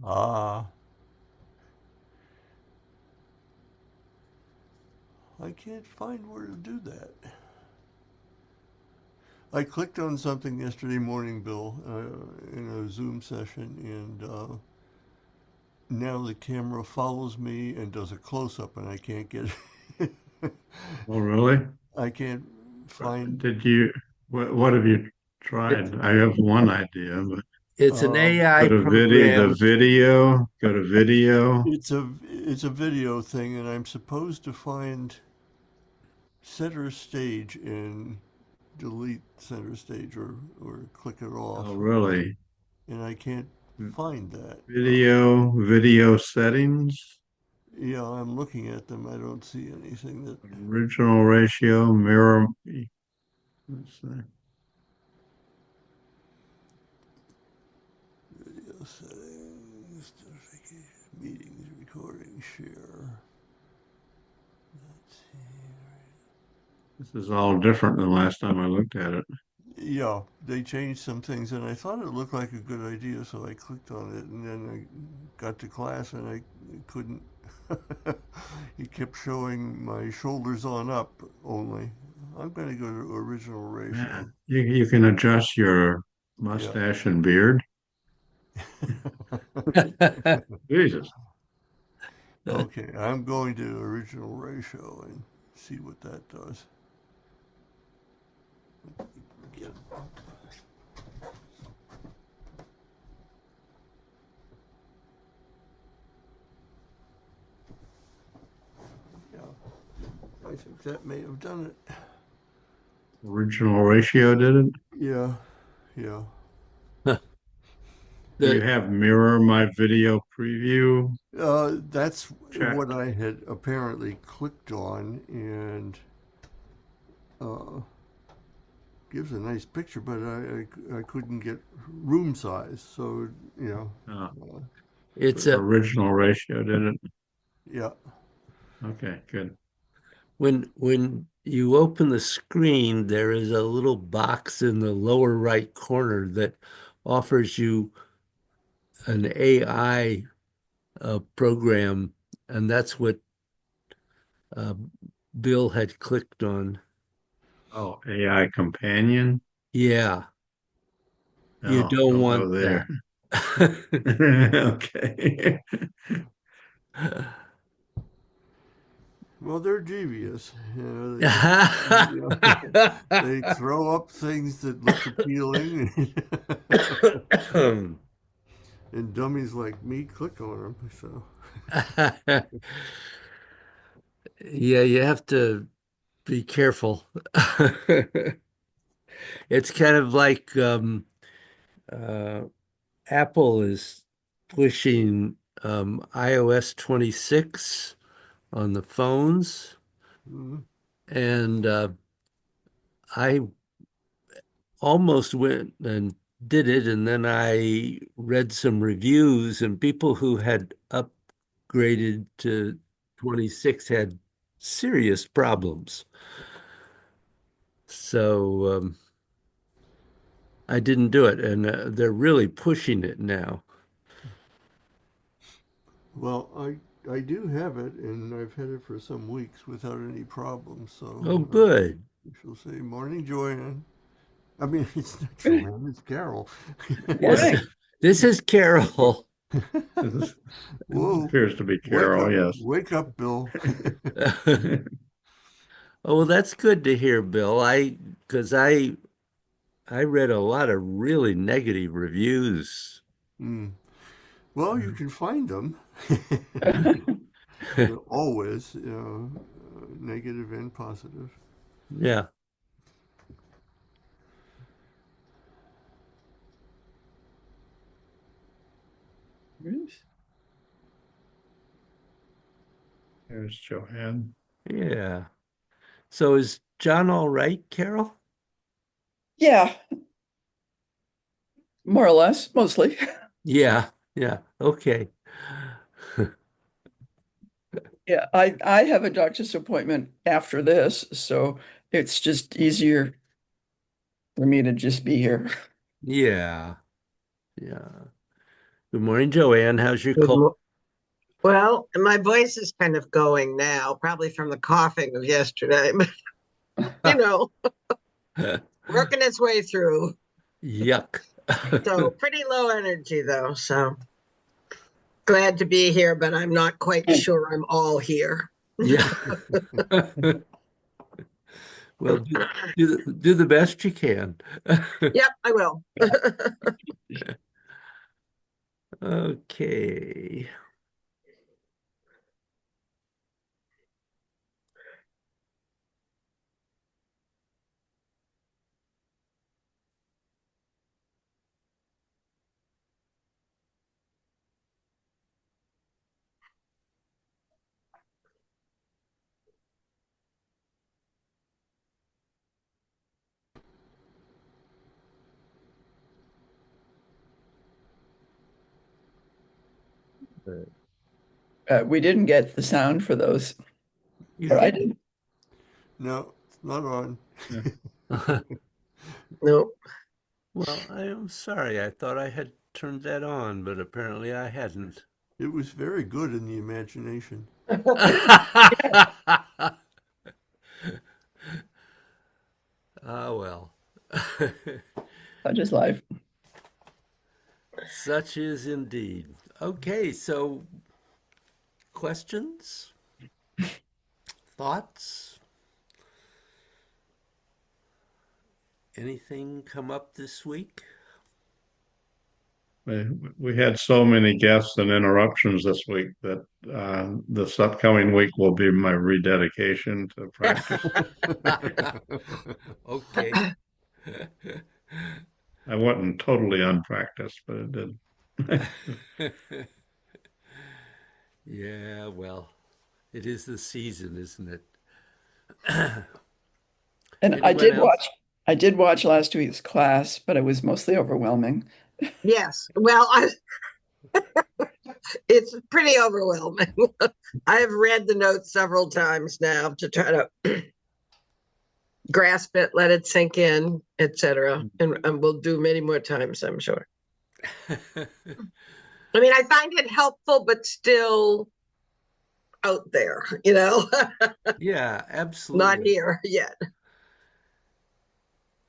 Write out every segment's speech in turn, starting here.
Ah, I can't find where to do that. I clicked on something yesterday morning, Bill, in a Zoom session, and now the camera follows me and does a close up, and I can't get it. Oh, really? I can't find. Did you, what have you It's tried? I have one idea, but it's an Um, AI the program. video, go to video, it's a video thing, and I'm supposed to find center stage and delete center stage or click it oh, off, really? and I can't find that. Video settings, Yeah, I'm looking at them. I don't see anything that original ratio, mirror. Let's see. video settings, notification, meetings, recording, share. Let's see. This is all different than last time I looked at it. Yeah, they changed some things, and I thought it looked like a good idea, so I clicked on it, and then I got to class, and I couldn't. It kept showing my shoulders on up only. I'm going to go to original Yeah, ratio. you can adjust your Yeah. mustache and beard. Jesus. Okay, I'm going to original ratio and see what that does. Yeah, yeah, I think that may have done it. Original ratio did it. Yeah, yeah. Do you The have mirror my video preview That's what checked? I had apparently clicked on, and uh, gives a nice picture, but I couldn't get room size. So, you know, Uh, uh, it's a original ratio did it. yeah. Okay, good. when you open the screen, there is a little box in the lower right corner that offers you an AI program, and that's what uh, Bill had clicked on. Oh, AI companion. Yeah, you No, don't don't want go there. that. Okay. Well, they're devious. You know, they throw up things that look appealing, and dummies like me click on them. So, Yeah, you have to be careful. It's kind of like uh, Apple is pushing iOS 26 on the phones, mm, and I almost went and did it, and then I read some reviews, and people who had upgraded to 26 had serious problems. So I didn't do it, and they're really pushing it now. well, I do have it, and I've had it for some weeks without any problems. So Oh, good. she'll say, "Morning, Joanne." I mean, it's not Joanne, it's Carol. This Morning. this is Carol. This Whoa, appears to be wake Carol, up, yes. wake up, Bill. Oh, well, that's good to hear, Bill. Because I read a lot of really negative reviews. Mm. Well, you can find them. Always, you know, negative and positive. Yeah. There's Joanne. Yeah. So is John all right, Carol? Yeah, more or less, mostly. Yeah. Yeah. Okay. Yeah, I have a doctor's appointment after this, so it's just easier for me to just be here. Yeah. Yeah. Good morning, Joanne. How's your Good cold? mo- Well, my voice is kind of going now, probably from the coughing of yesterday, but you know, working its way through. Yuck. So pretty low energy though. So glad to be here, but I'm not quite sure I'm all here. Yeah. Well, do the best you can. Yep, I will. Okay. We didn't get the sound for those, You or I did. didn't. No, it's not on. No. Well, I am sorry. I thought I had turned that on, but apparently I hadn't. It was very good in the imagination. Ah, well. Such is life. Such is indeed. Okay, so questions, thoughts, anything come up this week? We had so many guests and interruptions this week that this upcoming week will be my rededication to practice. Okay. I wasn't totally unpracticed, but it did. Yeah, well, it is the season, isn't it? And Anyone else? I did watch last week's class, but it was mostly overwhelming. Yes. It's pretty overwhelming. I have read the notes several times now to try to grasp it, let it sink in, etc. And we'll do many more times, I'm sure. I mean, I find it helpful, but still out there, Yeah, not absolutely. here yet.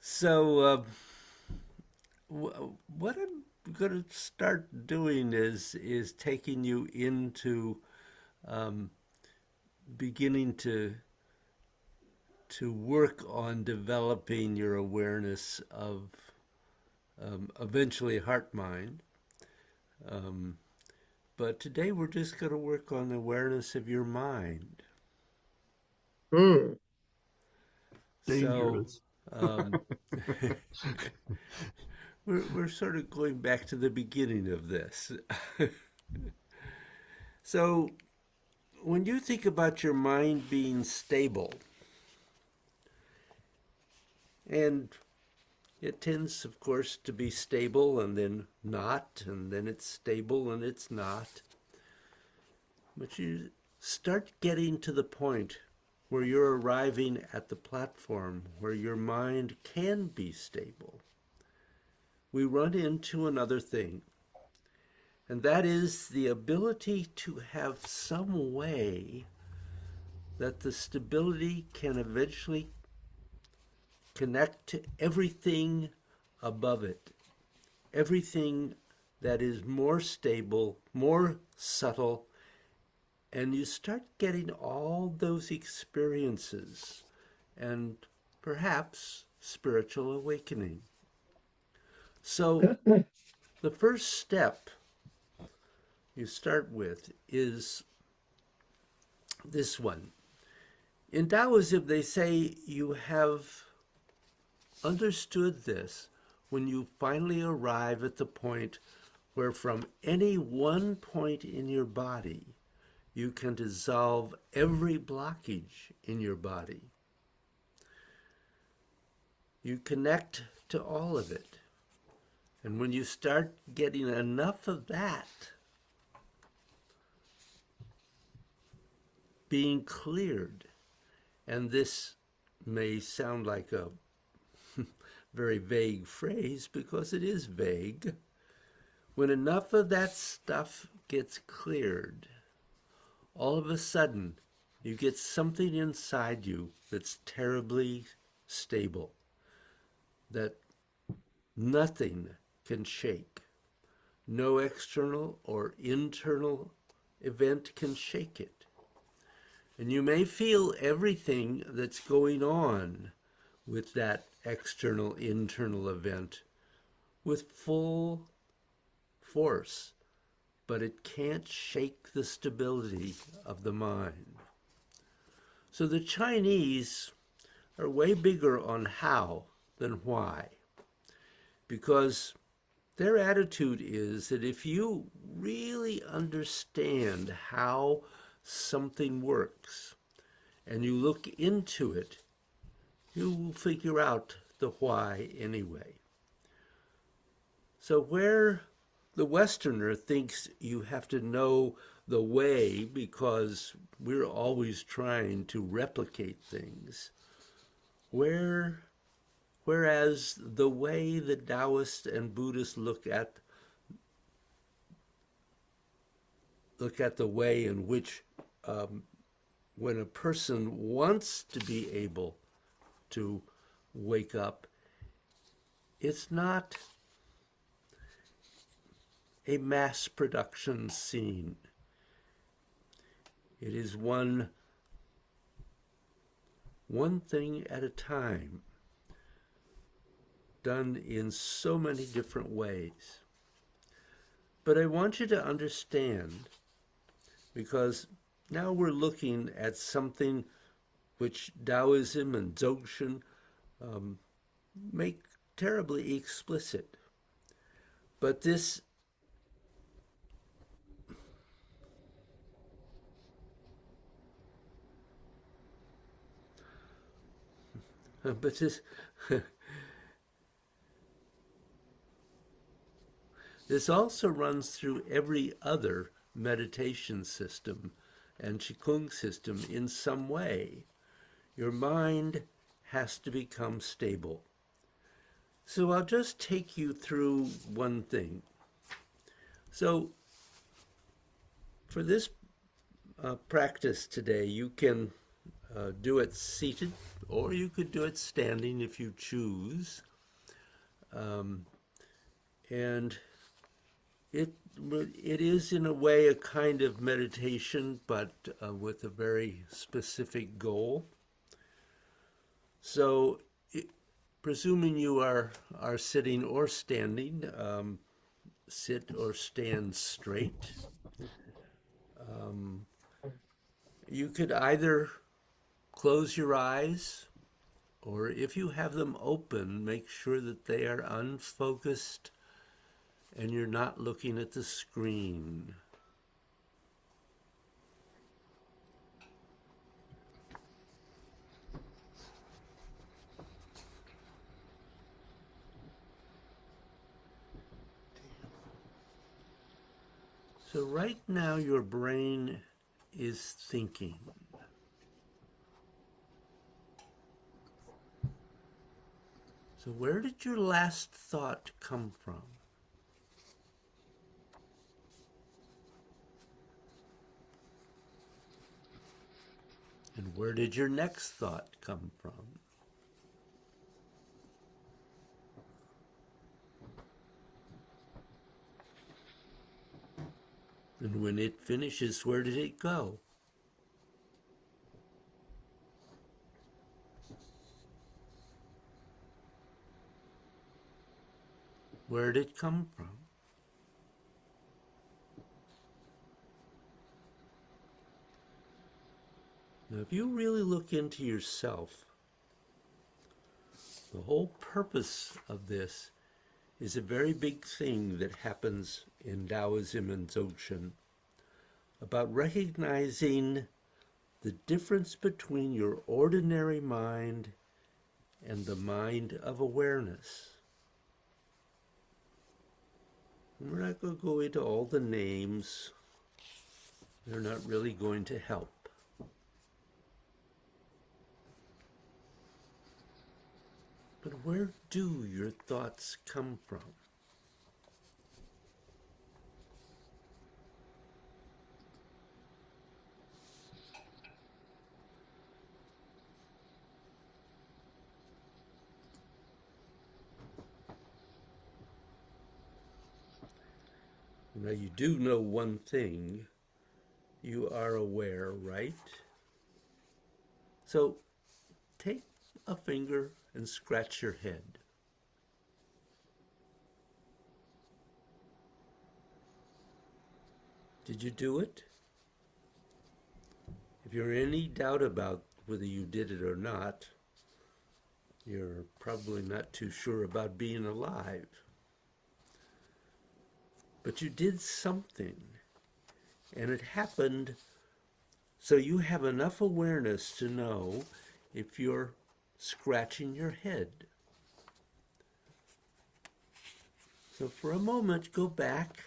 So, what I'm going to start doing is taking you into um, beginning to work on developing your awareness of eventually heart mind. Um, but today we're just going to work on awareness of your mind. Mm. So Dangerous. um, we're sort of going back to the beginning of this. So when you think about your mind being stable, and it tends, of course, to be stable and then not, and then it's stable and it's not. But you start getting to the point where you're arriving at the platform where your mind can be stable. We run into another thing, and that is the ability to have some way that the stability can eventually connect to everything above it, everything that is more stable, more subtle, and you start getting all those experiences and perhaps spiritual awakening. So, the first step you start with is this one. In Taoism, they say you have understood this when you finally arrive at the point where, from any one point in your body, you can dissolve every blockage in your body. You connect to all of it. And when you start getting enough of that being cleared, and this may sound like a very vague phrase because it is vague. When enough of that stuff gets cleared, all of a sudden you get something inside you that's terribly stable, that nothing can shake. No external or internal event can shake it. And you may feel everything that's going on with that external, internal event with full force, but it can't shake the stability of the mind. So the Chinese are way bigger on how than why, because their attitude is that if you really understand how something works and you look into it, you will figure out the why anyway. So where the Westerner thinks you have to know the way because we're always trying to replicate things, whereas the way the Taoists and Buddhists look at the way in which when a person wants to be able to wake up, it's not a mass production scene. It is one thing at a time, done in so many different ways. But I want you to understand, because now we're looking at something which Taoism and Dzogchen make terribly explicit. But this this also runs through every other meditation system and Qigong system in some way. Your mind has to become stable. So I'll just take you through one thing. So for this practice today, you can do it seated, or you could do it standing if you choose. And it is in a way a kind of meditation, but with a very specific goal. So presuming you are sitting or standing, sit or stand straight. You could either close your eyes, or if you have them open, make sure that they are unfocused and you're not looking at the screen. So right now your brain is thinking. So where did your last thought come from? And where did your next thought come from? And when it finishes, where did it go? Where did it come from? Now, if you really look into yourself, the whole purpose of this is a very big thing that happens in Taoism and Dzogchen about recognizing the difference between your ordinary mind and the mind of awareness. And we're not going to go into all the names. They're not really going to help. But where do your thoughts come from? Now you do know one thing. You are aware, right? So take a finger and scratch your head. Did you do it? If you're in any doubt about whether you did it or not, you're probably not too sure about being alive. But you did something, and it happened, so you have enough awareness to know if you're scratching your head. So for a moment, go back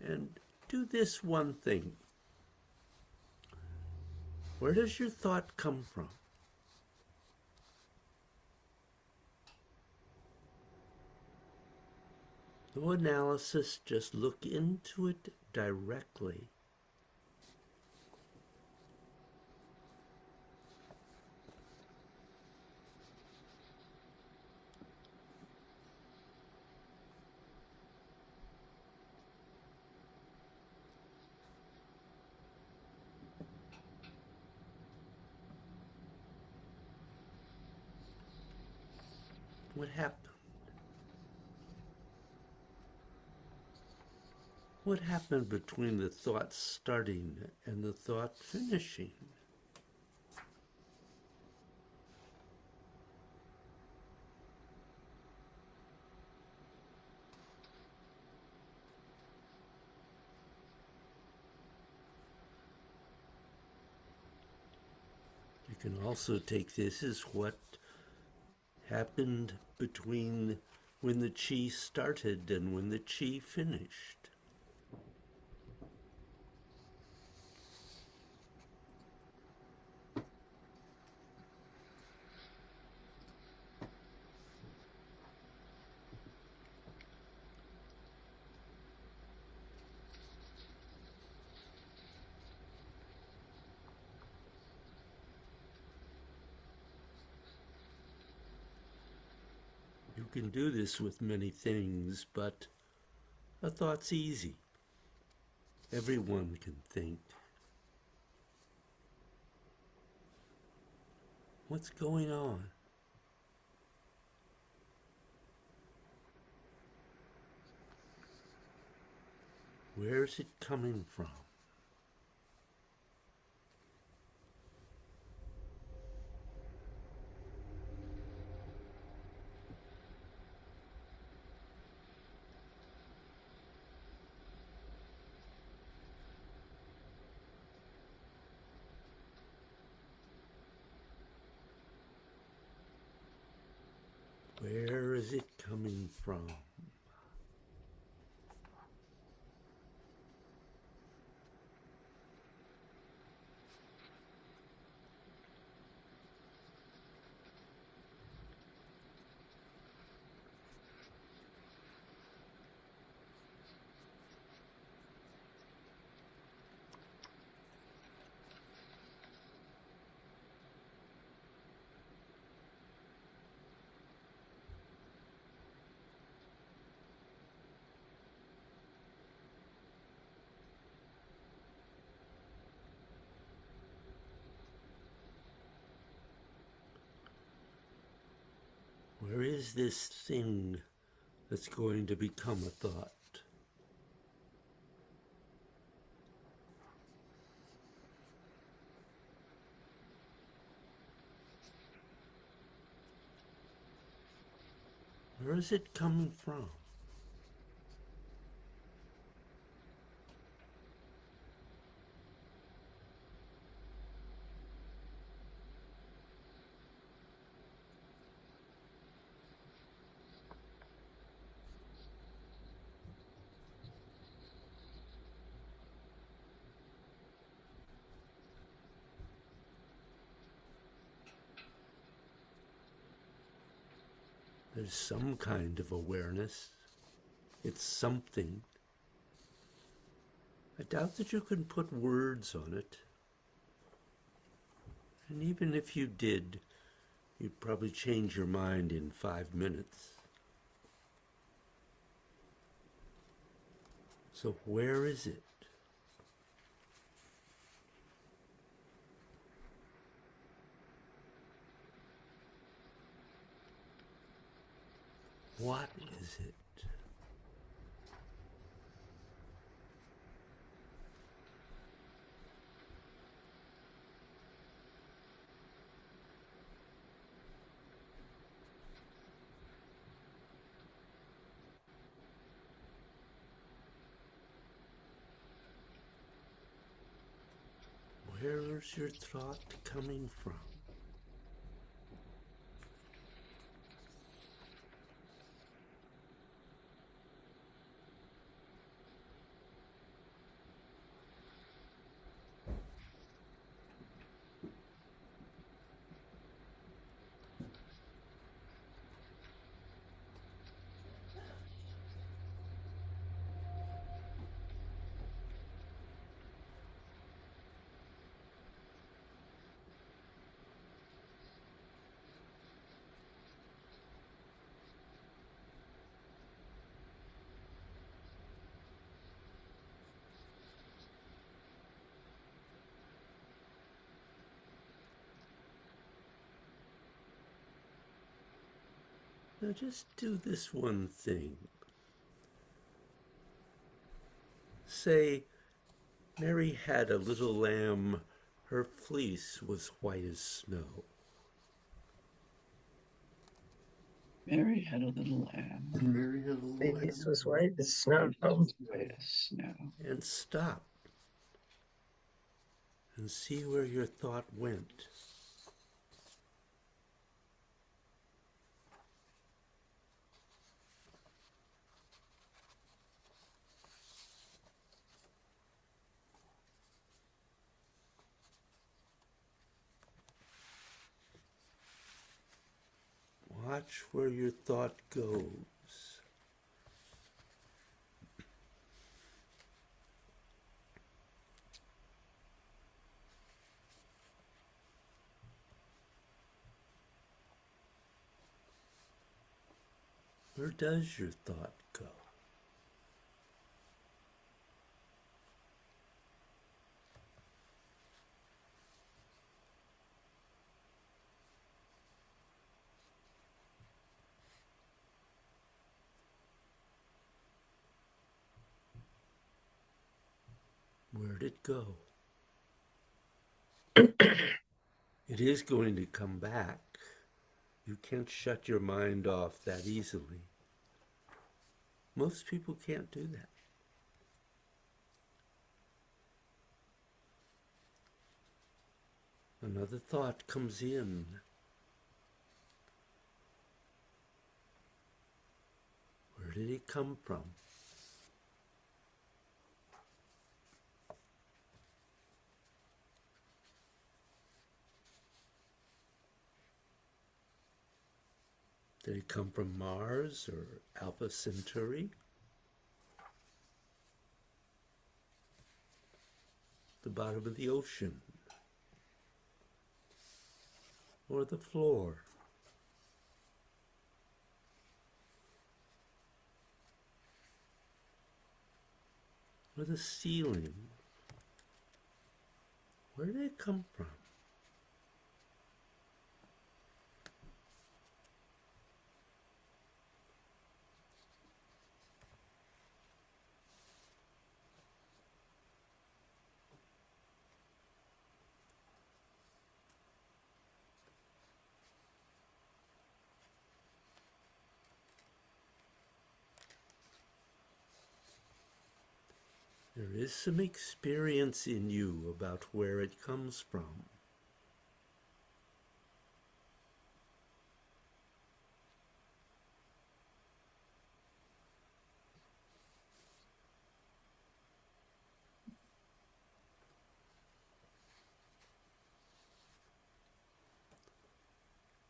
and do this one thing. Where does your thought come from? No analysis, just look into it directly. What happened? What happened between the thought starting and the thought finishing? You can also take this as what happened between when the chi started and when the chi finished. You can do this with many things, but a thought's easy. Everyone can think. What's going on? Where's it coming from? Where is it coming from? Where is this thing that's going to become a thought? Where is it coming from? There's some kind of awareness. It's something. I doubt that you can put words on it. And even if you did, you'd probably change your mind in 5 minutes. So where is it? What is it? Where's your thought coming from? Now just do this one thing. Say, Mary had a little lamb, her fleece was white as snow. Mary had a little lamb, Mary had a little Face lamb. was white as snow. white as snow. And stop and see where your thought went. Watch where your thought goes. Where does your thought go? Where'd it go? It is going to come back. You can't shut your mind off that easily. Most people can't do that. Another thought comes in. Where did it come from? Did it come from Mars or Alpha Centauri? The bottom of the ocean? Or the floor? Or the ceiling? Where did it come from? There is some experience in you about where it comes from.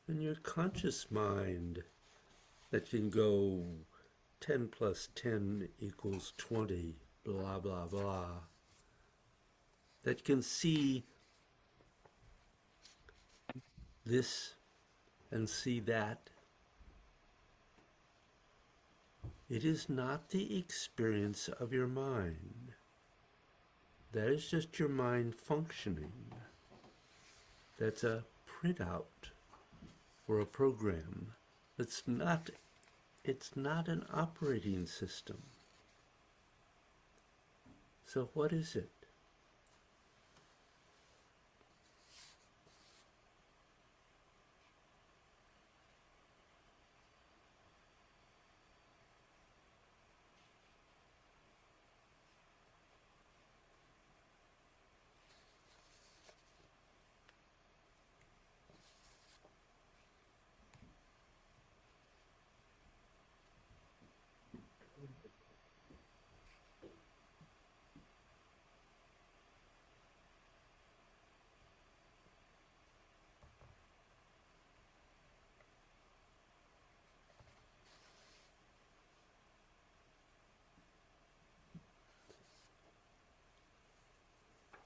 And your conscious mind that can go 10 plus 10 equals 20, blah, blah, blah, that can see this and see that, It is not the experience of your mind. That is just your mind functioning. That's a printout for a program. It's not an operating system. So what is it?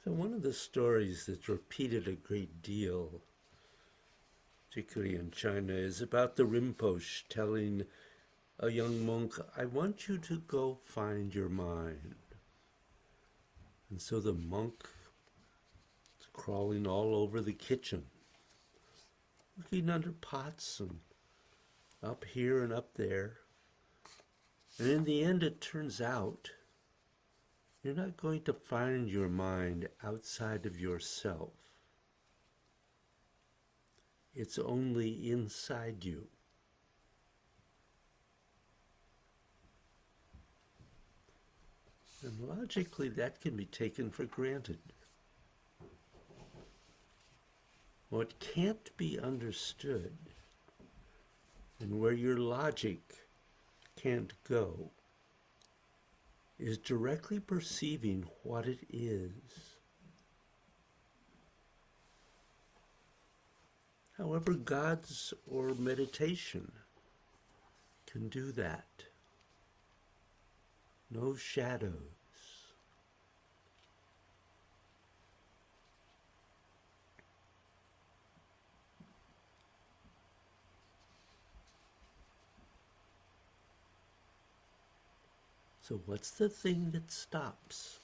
So one of the stories that's repeated a great deal, particularly in China, is about the Rinpoche telling a young monk, I want you to go find your mind. And so the monk is crawling all over the kitchen, looking under pots and up here and up there. And in the end, it turns out you're not going to find your mind outside of yourself. It's only inside you. And logically, that can be taken for granted. What can't be understood, and where your logic can't go, is directly perceiving what it is. However, gods or meditation can do that. No shadows. So what's the thing that stops?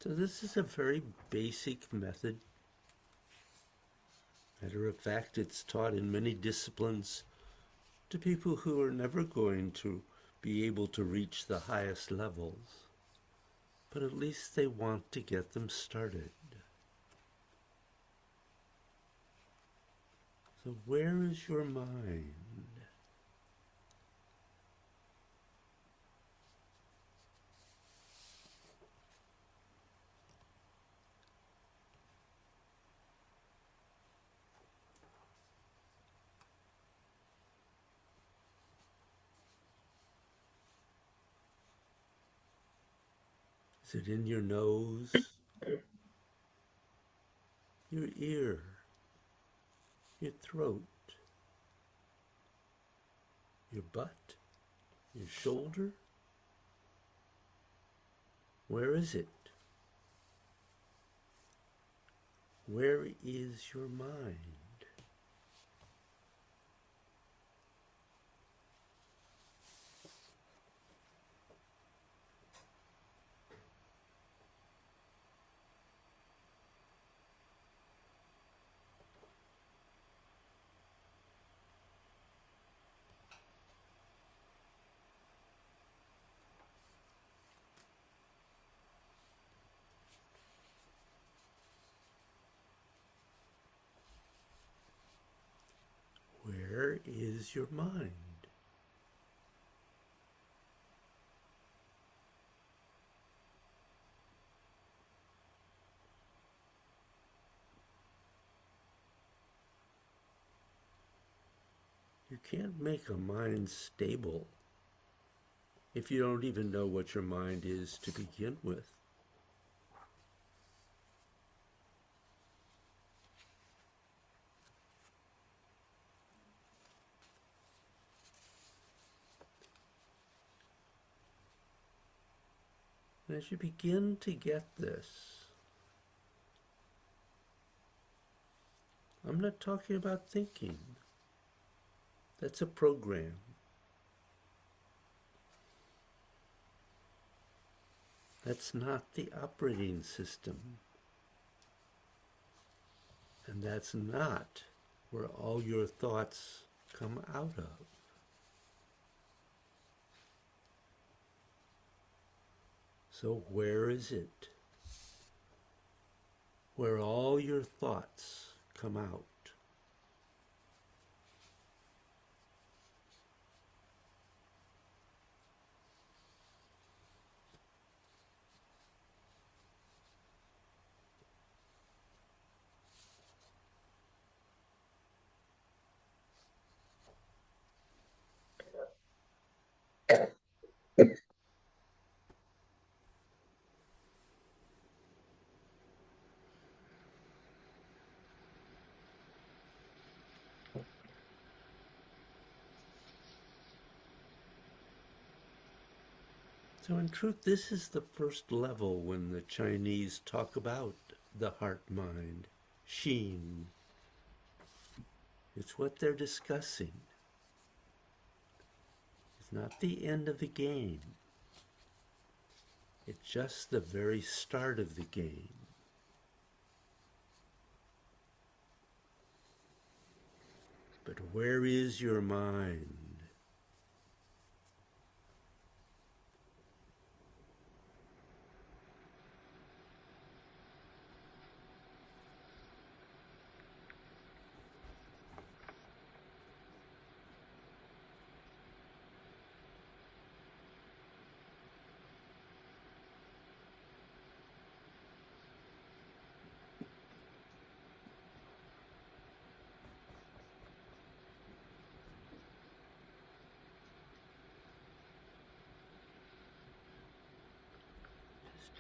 So this is a very basic method. Matter of fact, it's taught in many disciplines to people who are never going to be able to reach the highest levels, but at least they want to get them started. So where is your mind? Is it in your nose, your ear, your throat, your butt, your shoulder? Where is it? Where is your mind? Where is your mind? can't make a mind stable if you don't even know what your mind is to begin with. And as you begin to get this, I'm not talking about thinking. That's a program. That's not the operating system. And that's not where all your thoughts come out of. So where is it? Where all your thoughts come out? So in truth, this is the first level when the Chinese talk about the heart-mind, Xin. It's what they're discussing. It's not the end of the game. It's just the very start of the game. But where is your mind?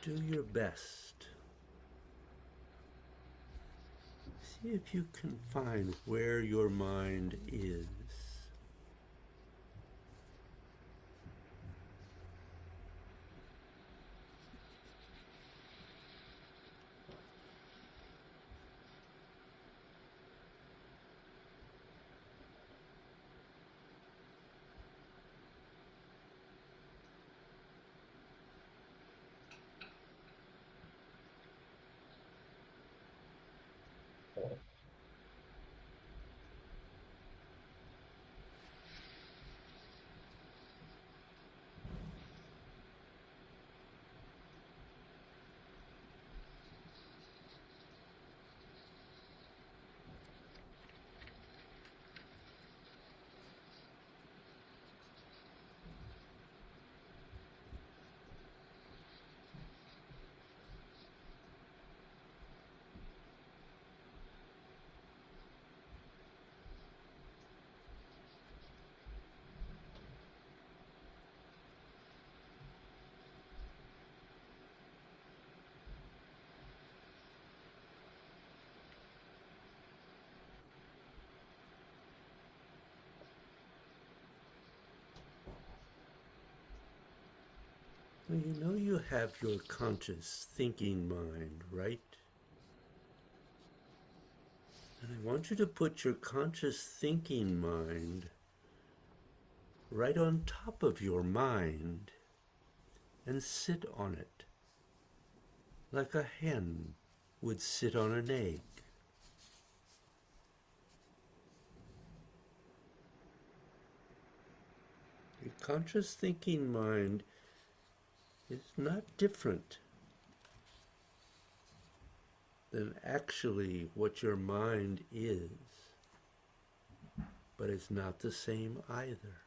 Do your best. See if you can find where your mind is. Well, you know you have your conscious thinking mind, right? And I want you to put your conscious thinking mind right on top of your mind and sit on it like a hen would sit on an egg. Your conscious thinking mind is not different than actually what your mind is, but it's not the same either.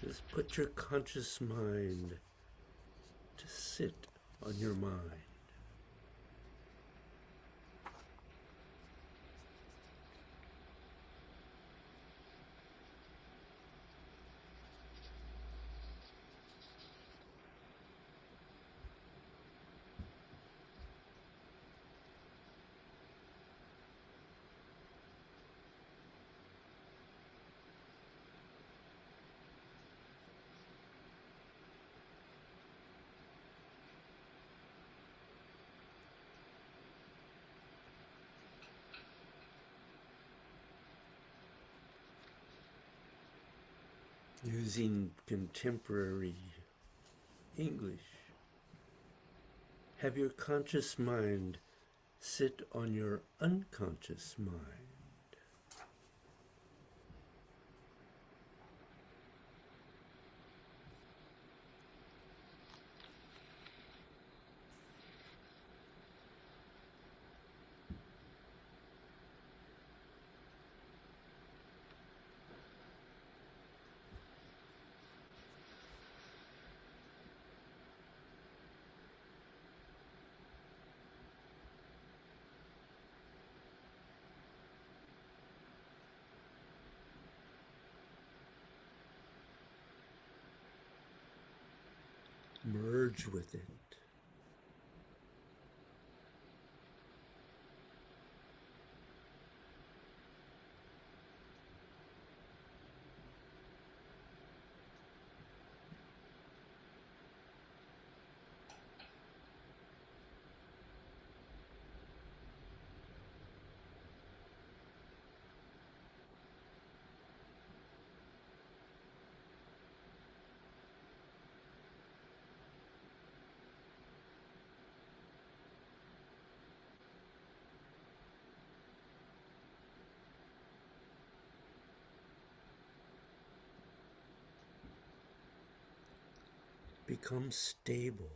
Just put your conscious mind to sit on your mind. Using contemporary English, have your conscious mind sit on your unconscious mind. Merge with it. Become stable.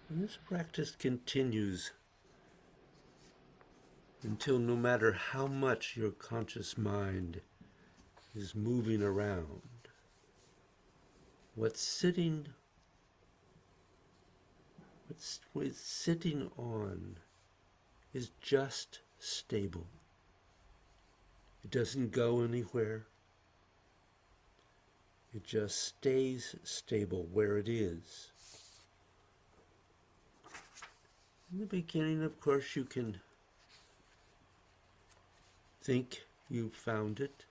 And this practice continues until no matter how much your conscious mind is moving around, what's sitting on is just stable. It doesn't go anywhere. It just stays stable where it is. In the beginning, of course, you can think you found it.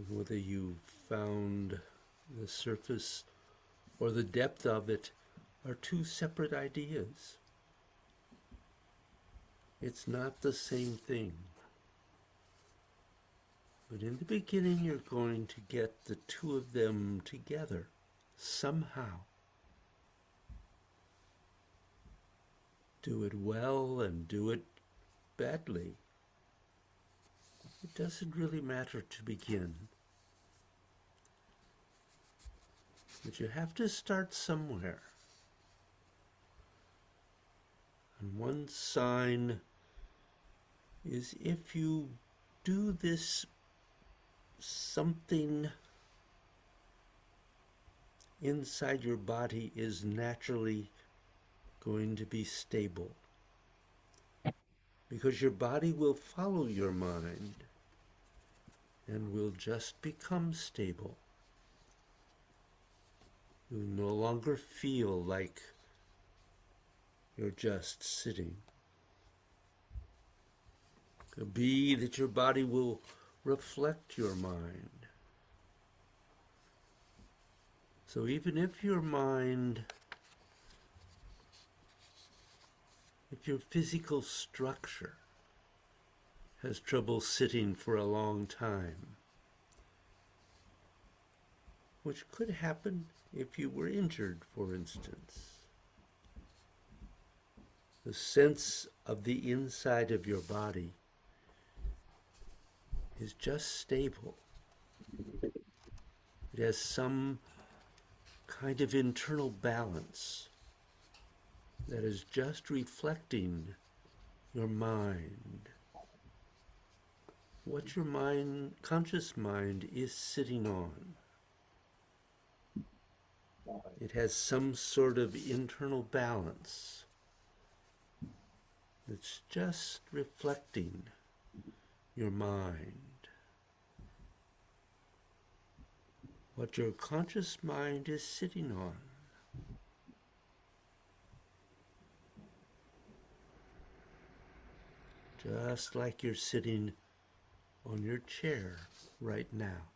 Whether you found the surface or the depth of it are two separate ideas. It's not the same thing. But in the beginning, you're going to get the two of them together somehow. Do it well and do it badly. It doesn't really matter to begin. But you have to start somewhere. And one sign is if you do this, something inside your body is naturally going to be stable. Because your body will follow your mind and will just become stable. You'll no longer feel like you're just sitting. Could be that your body will reflect your mind. So even if your mind, if your physical structure has trouble sitting for a long time, which could happen if you were injured, for instance, the sense of the inside of your body is just stable. It has some kind of internal balance that is just reflecting your mind. What your mind, conscious mind, is sitting on. It has some sort of internal balance that's just reflecting your mind. What your conscious mind is sitting on. Just like you're sitting on your chair right now.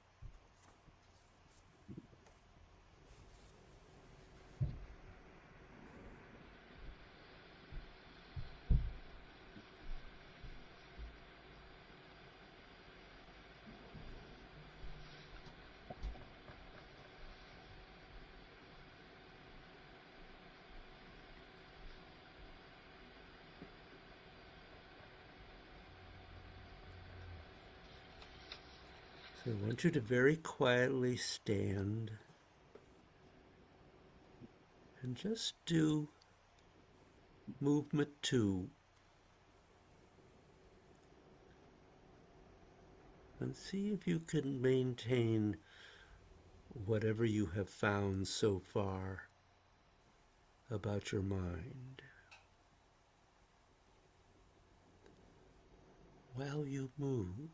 So I want you to very quietly stand and just do movement 2 and see if you can maintain whatever you have found so far about your mind while you move.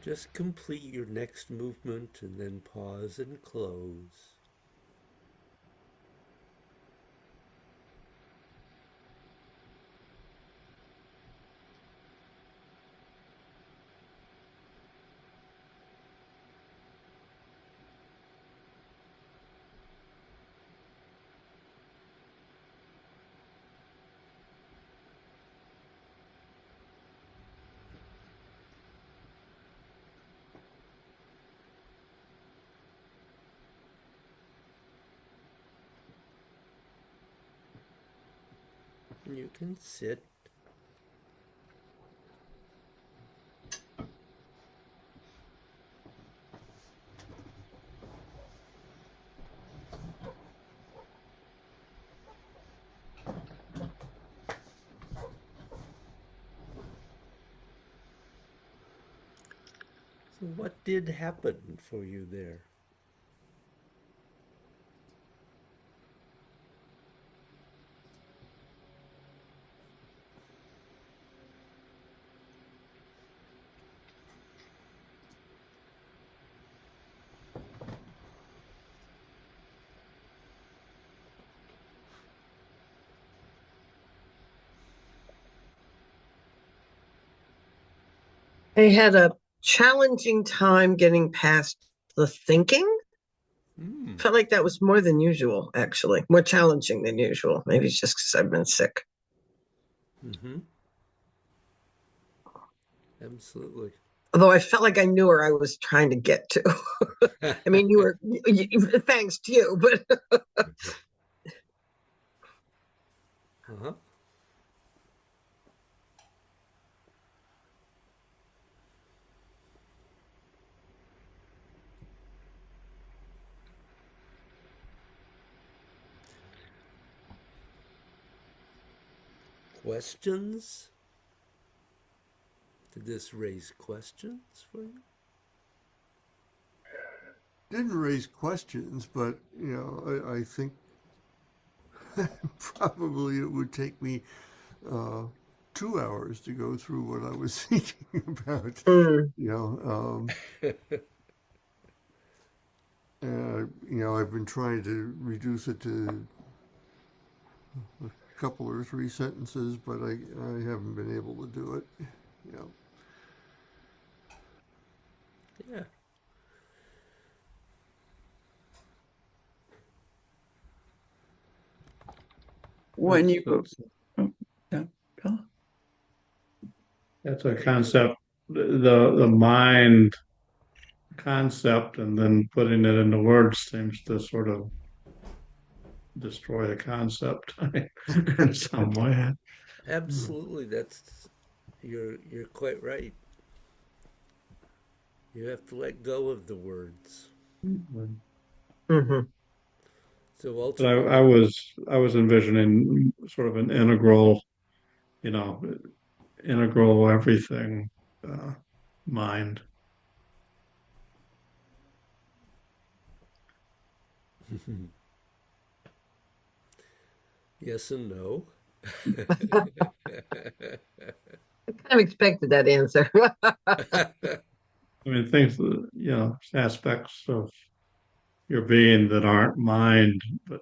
Just complete your next movement and then pause and close. You can sit. So what did happen for you there? I had a challenging time getting past the thinking. Hmm. Felt like that was more than usual, actually, more challenging than usual. Maybe it's just because I've been sick. Mm-hmm. Absolutely. Although I felt like I knew where I was trying to get to. I mean, thanks to you, but Uh-huh. Questions? Did this raise questions for you? Didn't raise questions, but I think probably it would take me uh, 2 hours to go through what I was thinking about. mm, You know, I've been trying to reduce it to a couple or three sentences, but I haven't been able to do it. You know, Yeah. When That's, you, that's, oh, yeah, Bill? that's a concept, the mind concept, and then putting it into words seems to sort of destroy the concept in some way. Absolutely. That's you're quite right. You have to let go of the words. mhm. So But ultimately, I was envisioning sort of an integral, you know, integral everything uh, mind. yes and no. I kind of expected that answer. I mean, things that, aspects of your being that aren't mind, but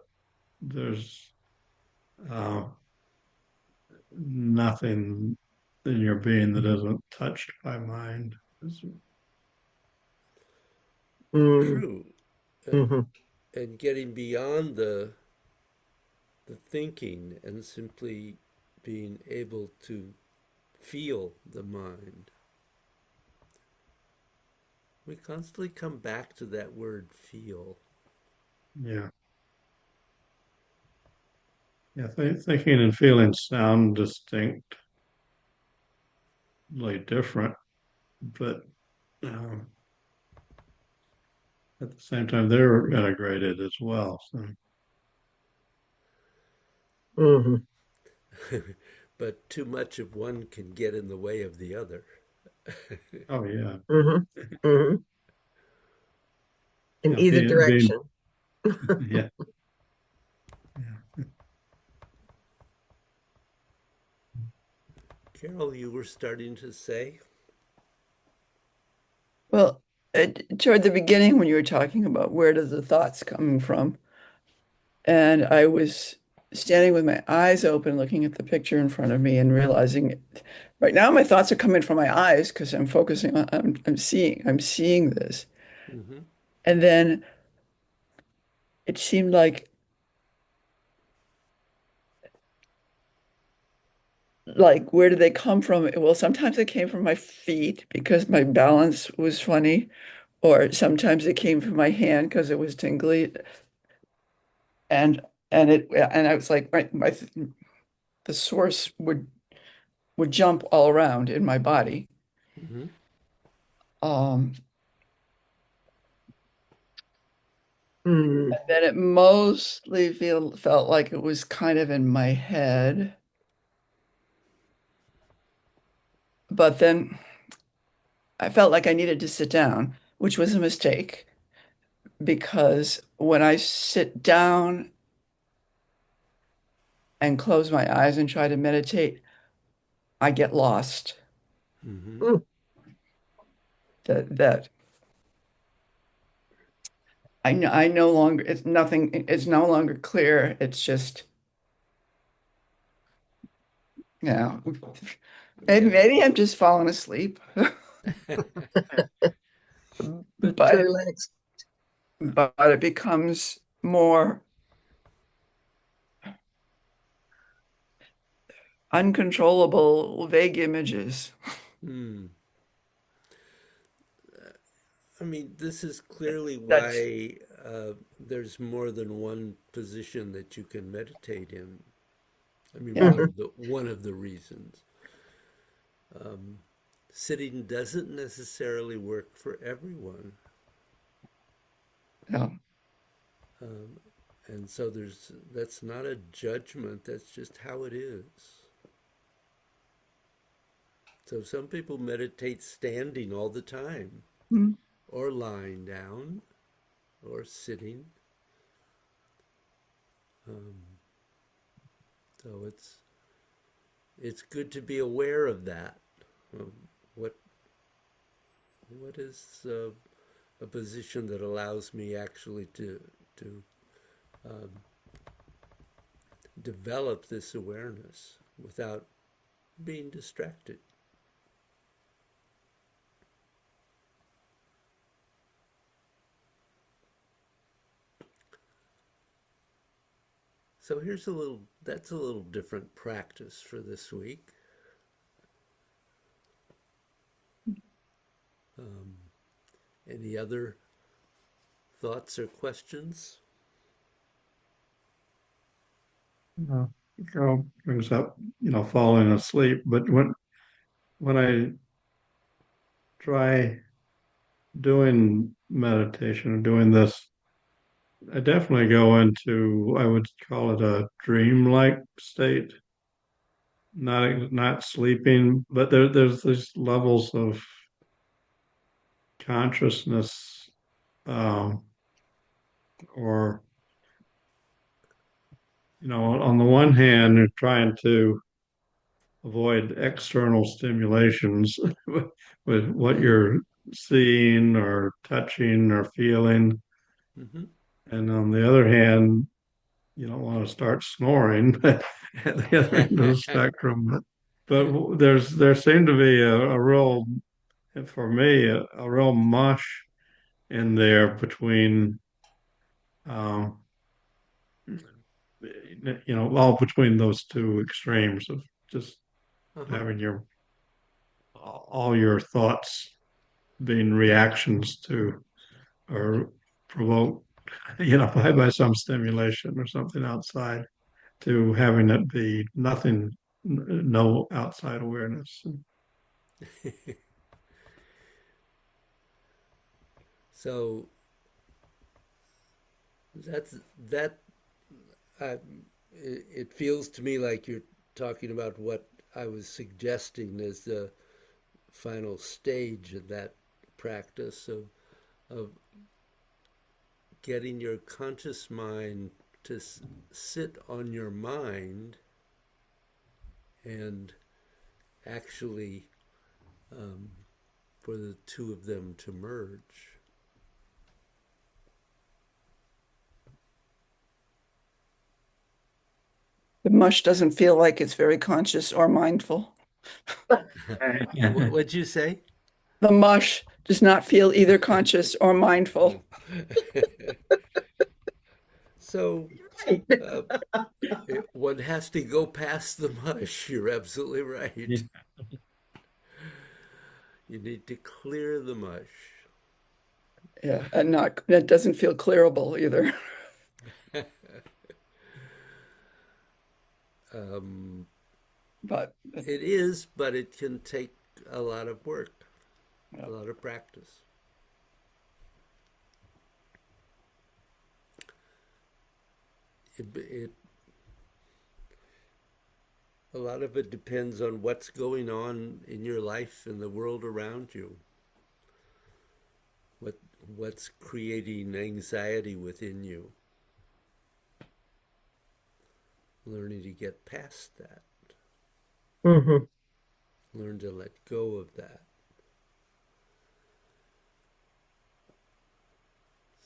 there's uh, nothing in your being that isn't touched by mind. Mm, True. Uh, mhm, and getting beyond the thinking and simply being able to feel the mind. We constantly come back to that word feel. Yeah, yeah. Thinking and feeling sound distinctly different, but um, at the same time, they're integrated as well. So, mhm, But too much of one can get in the way of the other. oh yeah, mhm, mhm. In yeah. either Being direction. yeah, yeah. Carol, you were starting to say? Well, toward the beginning, when you were talking about where does the thoughts coming from, and I was standing with my eyes open, looking at the picture in front of me, and realizing right now my thoughts are coming from my eyes because I'm focusing on, I'm seeing this, Mm-hmm. and then it seemed like where did they come from? Well, sometimes they came from my feet because my balance was funny, or sometimes it came from my hand because it was tingly, and and I was like, my the source would jump all around in my body. Hmm. Um, Hmm. then it mostly felt like it was kind of in my head. But then I felt like I needed to sit down, which was a mistake because when I sit down and close my eyes and try to meditate, I get lost. Hmm. Hmm. That I no longer, it's nothing, it's no longer clear. It's just, you know, Yeah. maybe I'm just falling asleep. To But relax. but it becomes more uncontrollable, vague images. Hmm. I mean, this is clearly That's why there's more than one position that you can meditate in. I mean, yeah, one of the reasons. Sitting doesn't necessarily work for everyone. yeah. And so that's not a judgment, that's just how it is. So some people meditate standing all the time, Mm. or lying down, or sitting. So it's good to be aware of that. Um, what what is a position that allows me actually to develop this awareness without being distracted? So that's a little different practice for this week. Um, any other thoughts or questions? Girl brings up, falling asleep. But when I try doing meditation or doing this, I definitely go into, I would call it a dream-like state. Not sleeping, but there's these levels of consciousness, um, or on the one hand, you're trying to avoid external stimulations with what you're seeing or touching or feeling. Hmm. And on the other hand, you don't want to start snoring at the other end of the spectrum. But there seemed to be a real, for me, a real mush in there between, um, all between those two extremes of just Uh-huh. having all your thoughts being reactions to or provoked, by some stimulation or something outside, to having it be nothing, no outside awareness. So that's that. Uh, it feels to me like you're talking about what I was suggesting as the final stage of that practice of getting your conscious mind to sit on your mind and actually um, for the two of them to merge. The mush doesn't feel like it's very conscious or mindful. What'd you say? The mush does not feel either conscious or mindful. So Right. uh, one has to go past the mush. You're absolutely right. You need to clear the mush. Yeah, and not that doesn't feel clearable either. Um, But it is, but it can take a lot of work, yeah. a lot of practice. It a lot of it depends on what's going on in your life and the world around you. What what's creating anxiety within you? Learning to get past that. Hmm. Learn to let go of that.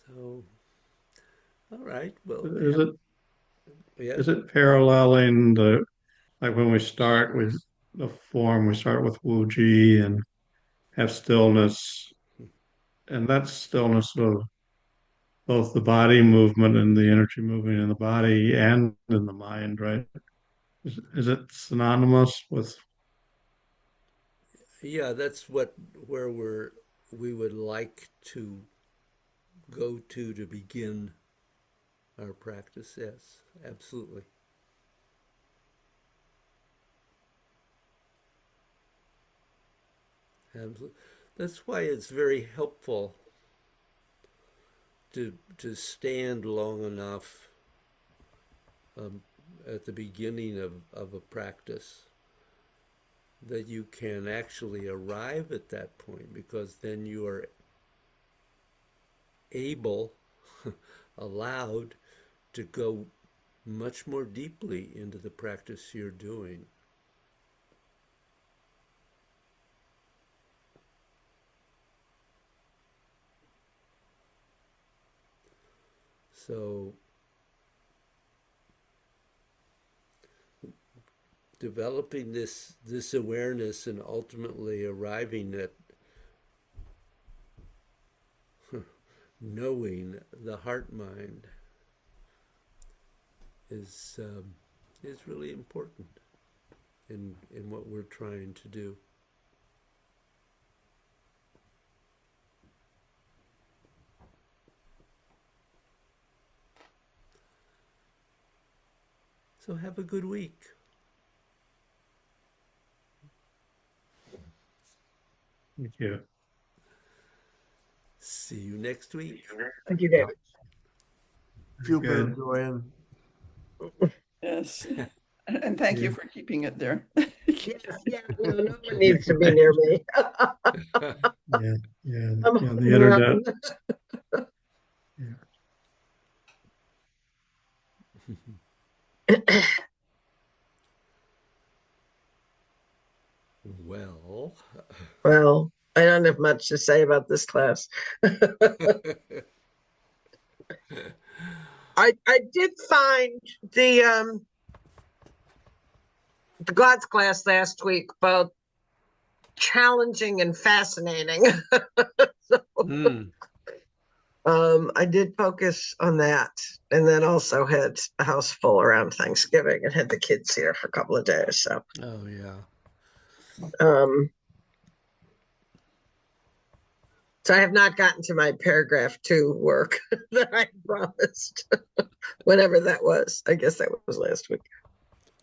So, all right. Well, Is it yeah. is it paralleling the like when we start with the form, we start with Wu Ji and have stillness, and that's stillness of both the body movement and the energy moving in the body and in the mind, right? Is it synonymous with? Yeah, that's where we would like to go to begin our practice. Yes, absolutely. Absolutely. That's why it's very helpful to stand long enough um, at the beginning of a practice that you can actually arrive at that point, because then you are able, allowed to go much more deeply into the practice you're doing. So developing this awareness and ultimately arriving at knowing the heart mind is really important in what we're trying to do. So have a good week. Thank you. See you next week. Thank you, David. Feel better, Good. Joanne. Yes. And thank you Yeah. for keeping it there. Yes, yeah, no one needs to be near me. Yeah, yeah, I'm yeah. home The internet. run. Yeah. Well, Well, I don't have much to say about this class. I did find the God's class last week both challenging and fascinating. mm, I did focus on that, and then also had a house full around Thanksgiving and had the kids here for a couple of days. So, oh yeah. um, so I have not gotten to my paragraph 2 work that I promised, whenever that was. I guess that was last week.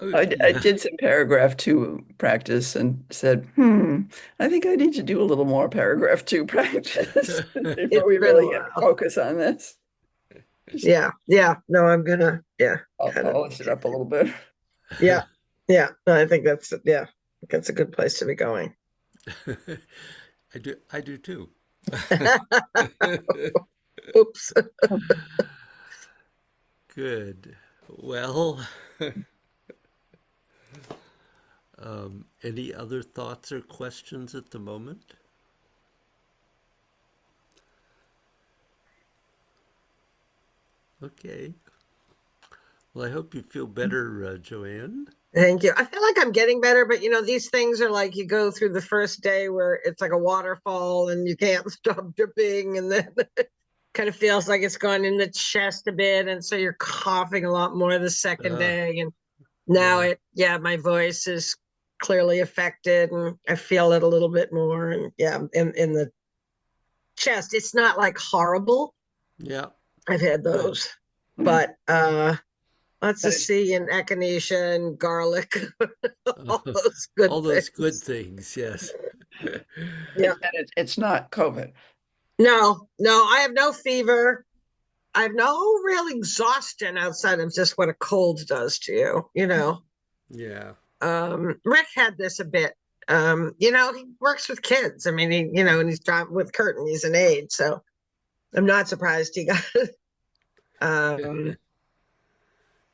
Oh, I yeah. did some paragraph 2 practice and said, I think I need to do a little more paragraph 2 practice before It's we been a really get to while. focus on this. Yeah. No, I'm gonna, I'll kind of, polish it up a little bit. yeah. No, I think that's a good place to be going. I do too. Oops. Good. Well, any other thoughts or questions at the moment? Okay. Well, I hope you feel better, Joanne. Thank you. I feel like I'm getting better, but these things are like you go through the first day where it's like a waterfall and you can't stop dripping, and then it kind of feels like it's gone in the chest a bit, and so you're coughing a lot more the second Uh, day. And now yeah. my voice is clearly affected, and I feel it a little bit more. And in the chest, it's not like horrible. Yeah. I've had Good. those, but Lots of That is- C and echinacea and garlic, all those good All those good things. things, yes. Yeah. And it's not COVID. No, I have no fever. I have no real exhaustion outside of just what a cold does to you, you know. Yeah. Rick had this a bit. You know, he works with kids. I mean, he, you know, and he's driving with Curtin, he's an aide, so I'm not surprised he got it.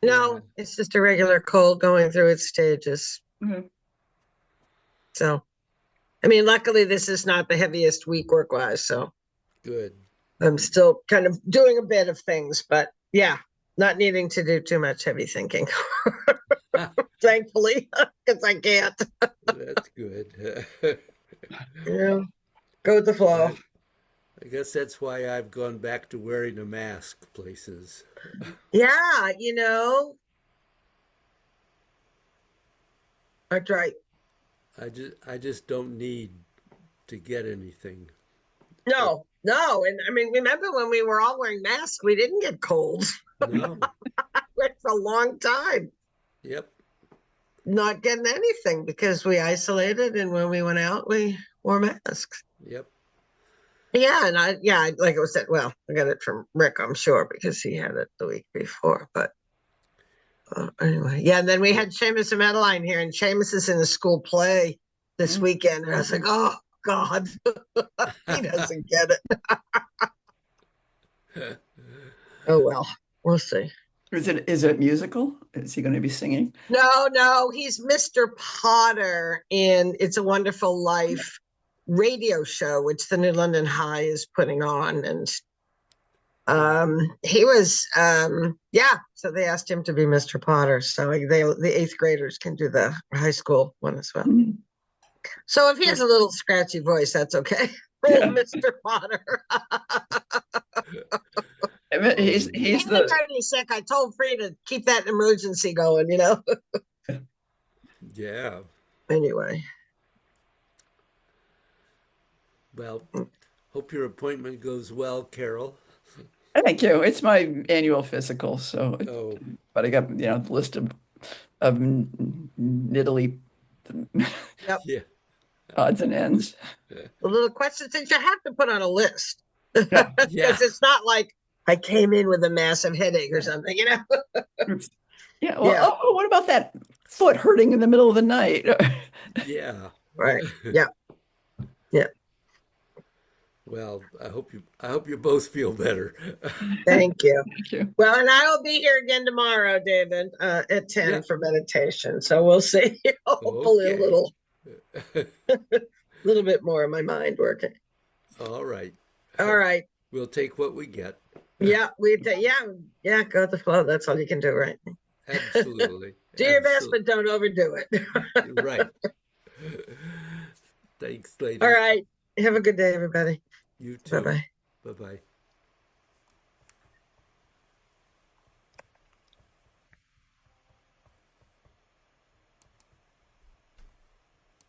No, Yeah. it's just a regular cold going through its stages. Mhm. So, I mean, luckily this is not the heaviest week work-wise, so Good. I'm still kind of doing a bit of things, but yeah, not needing to do too much heavy thinking, thankfully, because I can't. That's good. Yeah, go with the flow. I guess that's why I've gone back to wearing a mask places. Yeah, you know, that's right. I just don't need to get anything. No, and I mean, remember when we were all wearing masks, we didn't get colds. No. Went for a long time, Yep. not getting anything because we isolated, and when we went out, we wore masks. Yep. Yeah, and like I said, well, I got it from Rick, I'm sure, because he had it the week before. But anyway, yeah. And then we had Seamus and Madeline here, and Seamus is in a school play this weekend, and I was like, oh God, he doesn't get it. Oh well, we'll see. Is it musical? Is he going to be singing? No, he's Mr. Potter in It's a Wonderful Life radio show, which the New London High is putting on. And he was, so they asked him to be Mr. Potter. So the eighth graders can do the high school one as well. Mhm. So if he has a little scratchy voice, that's okay. Yeah. Mr. Potter. He's He's the totally sick. I told Free to keep that emergency going, you know. Yeah. Anyway. Well, hope your appointment goes well, Carol. Thank you. It's my annual physical, so Oh, but I got the list of niddly yeah. odds and ends. The little questions that you have to put on a list. Yeah. Because Yeah. it's not like I came in with a massive headache or something, you know? Yeah. Well, Yeah. oh, what about that foot hurting in the middle of the night? Yeah. Right. Yeah. Well, I hope you both feel better. Thank you. Thank you. Well, and I will be here again tomorrow, David, at 10 Yeah. for meditation. So we'll see. Hopefully Okay. a little bit more of my mind working. All right. All right. We'll take what we get. Yeah, go with the flow. That's all you can do, right? Absolutely. Do your best, but don't overdo it. Right. Thanks, ladies. All right. Have a good day, everybody. You too. Bye-bye. Bye-bye.